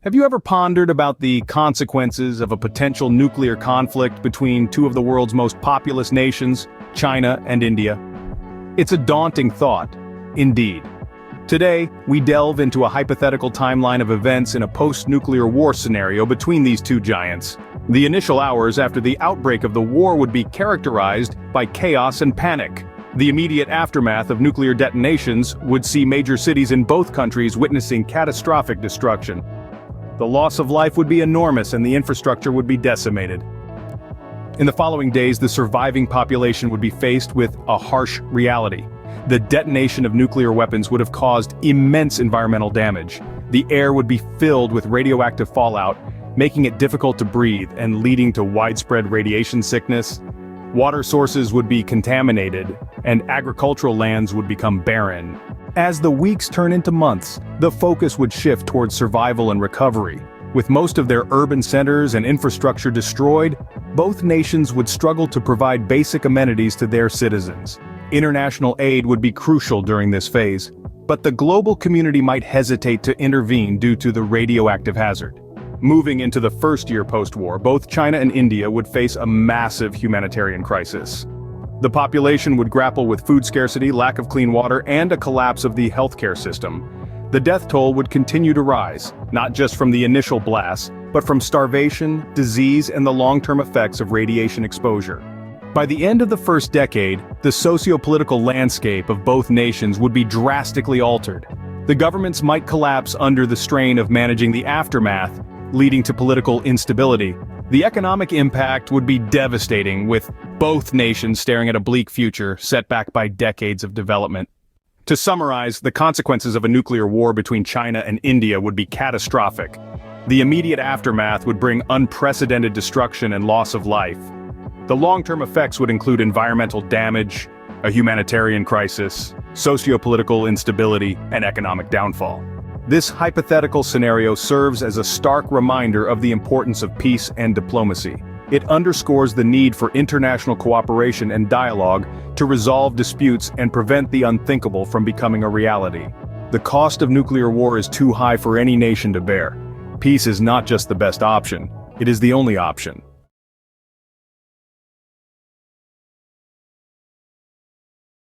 Have you ever pondered about the consequences of a potential nuclear conflict between two of the world's most populous nations, China and India? It's a daunting thought, indeed. Today, we delve into a hypothetical timeline of events in a post-nuclear war scenario between these two giants. The initial hours after the outbreak of the war would be characterized by chaos and panic. The immediate aftermath of nuclear detonations would see major cities in both countries witnessing catastrophic destruction. The loss of life would be enormous and the infrastructure would be decimated. In the following days, the surviving population would be faced with a harsh reality. The detonation of nuclear weapons would have caused immense environmental damage. The air would be filled with radioactive fallout, making it difficult to breathe and leading to widespread radiation sickness. Water sources would be contaminated, and agricultural lands would become barren. As the weeks turn into months, the focus would shift towards survival and recovery. With most of their urban centers and infrastructure destroyed, both nations would struggle to provide basic amenities to their citizens. International aid would be crucial during this phase, but the global community might hesitate to intervene due to the radioactive hazard. Moving into the first year post-war, both China and India would face a massive humanitarian crisis. The population would grapple with food scarcity, lack of clean water, and a collapse of the healthcare system. The death toll would continue to rise, not just from the initial blast, but from starvation, disease, and the long-term effects of radiation exposure. By the end of the first decade, the socio-political landscape of both nations would be drastically altered. The governments might collapse under the strain of managing the aftermath, leading to political instability. The economic impact would be devastating, with both nations staring at a bleak future set back by decades of development. To summarize, the consequences of a nuclear war between China and India would be catastrophic. The immediate aftermath would bring unprecedented destruction and loss of life. The long-term effects would include environmental damage, a humanitarian crisis, socio-political instability, and economic downfall. This hypothetical scenario serves as a stark reminder of the importance of peace and diplomacy. It underscores the need for international cooperation and dialogue to resolve disputes and prevent the unthinkable from becoming a reality. The cost of nuclear war is too high for any nation to bear. Peace is not just the best option, it is the only option.